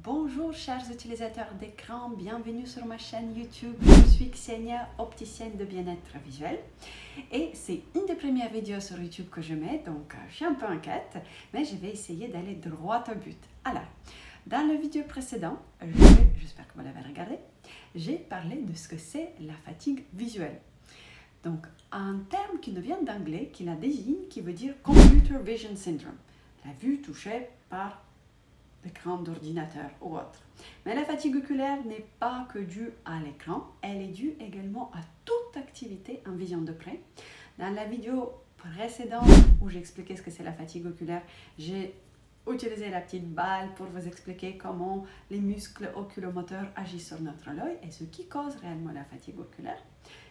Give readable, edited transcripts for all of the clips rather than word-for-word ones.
Bonjour chers utilisateurs d'écran, bienvenue sur ma chaîne YouTube. Je suis Ksenia, opticienne de bien-être visuel et c'est une des premières vidéos sur YouTube que je mets, donc je suis un peu inquiète, mais je vais essayer d'aller droit au but. Alors, dans la vidéo précédente, j'espère que vous l'avez regardé, j'ai parlé de ce que c'est la fatigue visuelle. Donc, un terme qui nous vient d'anglais, qui la désigne, qui veut dire Computer Vision Syndrome, la vue touchée par l'écran d'ordinateur ou autre. Mais la fatigue oculaire n'est pas que due à l'écran, elle est due également à toute activité en vision de près. Dans la vidéo précédente où j'expliquais ce que c'est la fatigue oculaire, j'ai utilisé la petite balle pour vous expliquer comment les muscles oculomoteurs agissent sur notre œil et ce qui cause réellement la fatigue oculaire,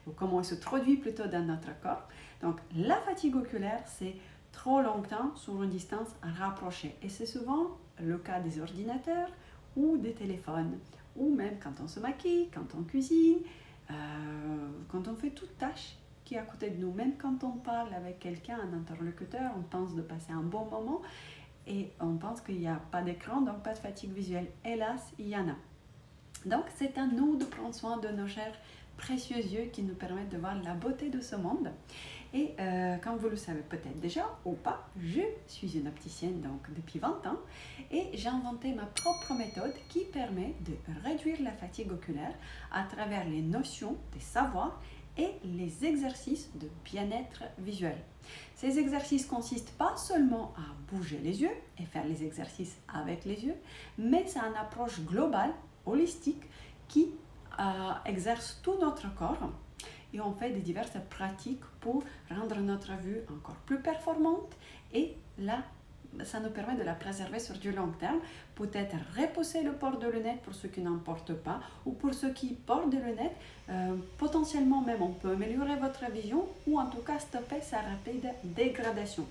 ou comment elle se traduit plutôt dans notre corps. Donc la fatigue oculaire, c'est trop longtemps sur une distance rapprochée. Et c'est souvent le cas des ordinateurs ou des téléphones, ou même quand on se maquille, quand on cuisine, quand on fait toute tâche qui est à côté de nous. Même quand on parle avec quelqu'un, un interlocuteur, on pense de passer un bon moment et on pense qu'il n'y a pas d'écran, donc pas de fatigue visuelle. Hélas, il y en a. Donc c'est à nous de prendre soin de nos chers précieux yeux qui nous permettent de voir la beauté de ce monde. Et comme vous le savez peut-être déjà ou pas, je suis une opticienne donc depuis 20 ans et j'ai inventé ma propre méthode qui permet de réduire la fatigue oculaire à travers les notions des savoirs et les exercices de bien-être visuel. Ces exercices consistent pas seulement à bouger les yeux et faire les exercices avec les yeux, mais c'est une approche globale, holistique, qui exerce tout notre corps. Et on fait des diverses pratiques pour rendre notre vue encore plus performante et là, ça nous permet de la préserver sur du long terme. Peut-être repousser le port de lunettes pour ceux qui n'en portent pas ou pour ceux qui portent des lunettes. Potentiellement même, on peut améliorer votre vision ou en tout cas stopper sa rapide dégradation.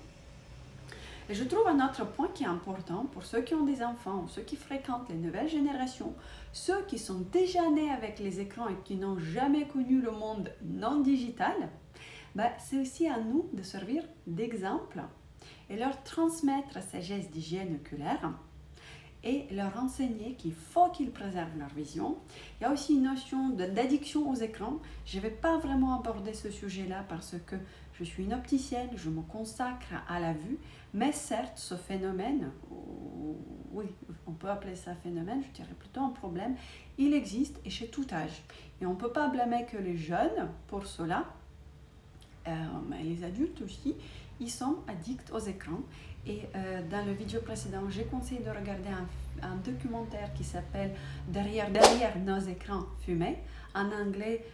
Et je trouve un autre point qui est important pour ceux qui ont des enfants ou ceux qui fréquentent les nouvelles générations, ceux qui sont déjà nés avec les écrans et qui n'ont jamais connu le monde non digital, c'est aussi à nous de servir d'exemple et leur transmettre ces gestes d'hygiène oculaire et leur enseigner qu'il faut qu'ils préservent leur vision. Il y a aussi une notion d'addiction aux écrans. Je ne vais pas vraiment aborder ce sujet-là parce que je suis une opticienne, je me consacre à la vue, mais certes, ce phénomène, oui, on peut appeler ça phénomène, je dirais plutôt un problème, il existe et chez tout âge. Et on ne peut pas blâmer que les jeunes pour cela, mais les adultes aussi, ils sont addicts aux écrans. Et dans la vidéo précédente, j'ai conseillé de regarder un documentaire qui s'appelle Derrière nos écrans fumés, en anglais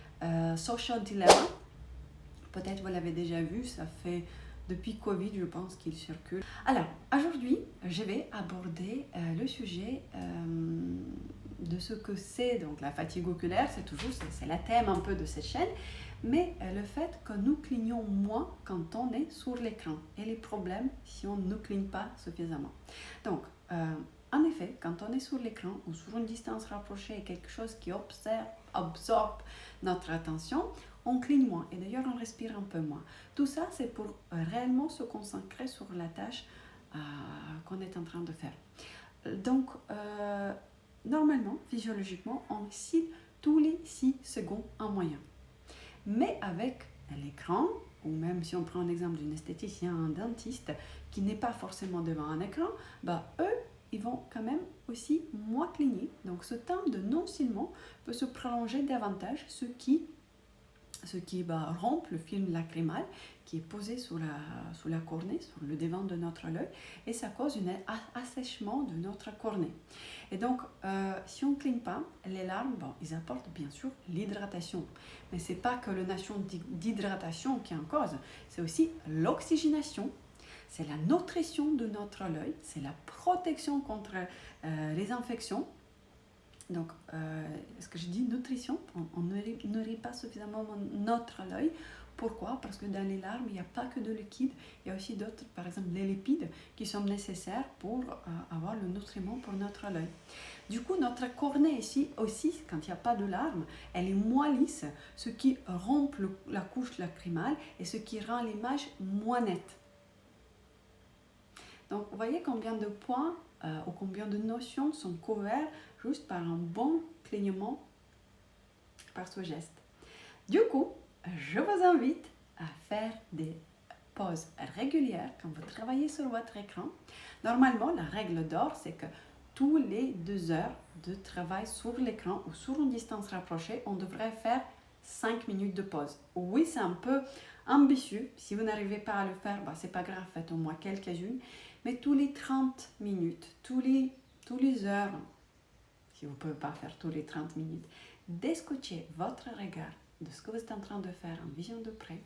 Social Dilemma. Peut-être vous l'avez déjà vu, ça fait depuis Covid, je pense qu'il circule. Alors, aujourd'hui, je vais aborder le sujet de ce que c'est donc la fatigue oculaire. C'est le thème un peu de cette chaîne, mais le fait que nous clignons moins quand on est sur l'écran et les problèmes si on ne cligne pas suffisamment. Donc, en effet, quand on est sur l'écran ou sur une distance rapprochée et quelque chose qui absorbe notre attention, on cligne moins et d'ailleurs on respire un peu moins. Tout ça, c'est pour réellement se concentrer sur la tâche qu'on est en train de faire. Donc, normalement, physiologiquement, on cille tous les 6 secondes en moyenne. Mais avec l'écran, ou même si on prend l'exemple d'un esthéticien, un dentiste qui n'est pas forcément devant un écran, eux, ils vont quand même aussi moins cligner. Donc ce temps de non-cillement peut se prolonger davantage, ce qui rompt le film lacrymal qui est posé sous la cornée, sur le devant de notre œil, et ça cause un assèchement de notre cornée. Et donc, si on ne cligne pas, les larmes, ils apportent bien sûr l'hydratation. Mais ce n'est pas que la notion d'hydratation qui est en cause, c'est aussi l'oxygénation, c'est la nutrition de notre œil, c'est la protection contre les infections. Donc, est-ce que je dis nutrition? On ne nourrit pas suffisamment notre œil. Pourquoi? Parce que dans les larmes, il n'y a pas que de liquide, il y a aussi d'autres, par exemple les lipides, qui sont nécessaires pour avoir le nutriment pour notre œil. Du coup, notre cornée ici aussi, quand il n'y a pas de larmes, elle est moins lisse, ce qui rompt la couche lacrymale et ce qui rend l'image moins nette. Donc, vous voyez combien de points ou combien de notions sont couvertes juste par un bon clignement, par ce geste. Du coup, je vous invite à faire des pauses régulières quand vous travaillez sur votre écran. Normalement, la règle d'or, c'est que tous les 2 heures de travail sur l'écran ou sur une distance rapprochée, on devrait faire 5 minutes de pause. Oui, c'est un peu ambitieux. Si vous n'arrivez pas à le faire, c'est pas grave, faites au moins quelques-unes. Mais tous les 30 minutes, tous les heures, si vous ne pouvez pas faire tous les 30 minutes, d'escucher votre regard de ce que vous êtes en train de faire en vision de près.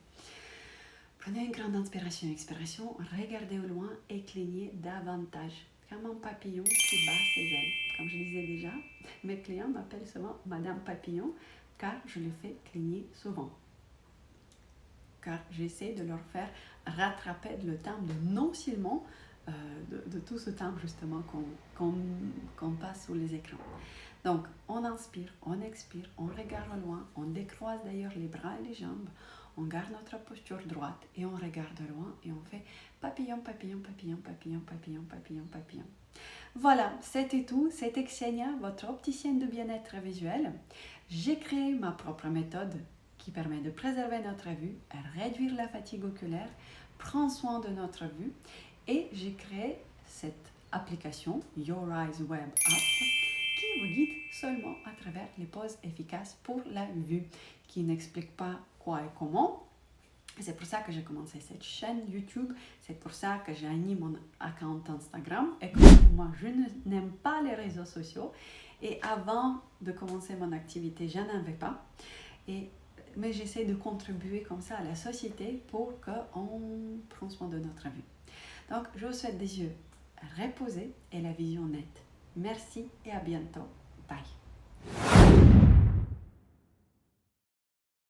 Prenez une grande inspiration, expiration, regardez au loin et clignez davantage, comme un papillon qui bat ses ailes. Comme je disais déjà, mes clients m'appellent souvent Madame Papillon, car je les fais cligner souvent. Car j'essaie de leur faire rattraper le temps de non-ciment de tout ce temps justement qu'on passe sur les écrans. Donc, on inspire, on expire, on regarde au loin, on décroise d'ailleurs les bras et les jambes, on garde notre posture droite et on regarde au loin et on fait papillon, papillon, papillon, papillon, papillon, papillon, papillon. Voilà, c'était tout. C'était Ksenia, votre opticienne de bien-être visuel. J'ai créé ma propre méthode qui permet de préserver notre vue, réduire la fatigue oculaire, prendre soin de notre vue et j'ai créé cette application Your Eyes Web App qui vous guide seulement à travers les pauses efficaces pour la vue, qui n'explique pas quoi et comment. C'est pour ça que j'ai commencé cette chaîne YouTube, c'est pour ça que j'ai mis mon account Instagram et que moi je n'aime pas les réseaux sociaux et avant de commencer mon activité je n'en avais pas mais j'essaie de contribuer comme ça à la société pour qu'on prenne soin de notre vue. Donc je vous souhaite des yeux reposés et la vision nette. Merci et à bientôt. Bye.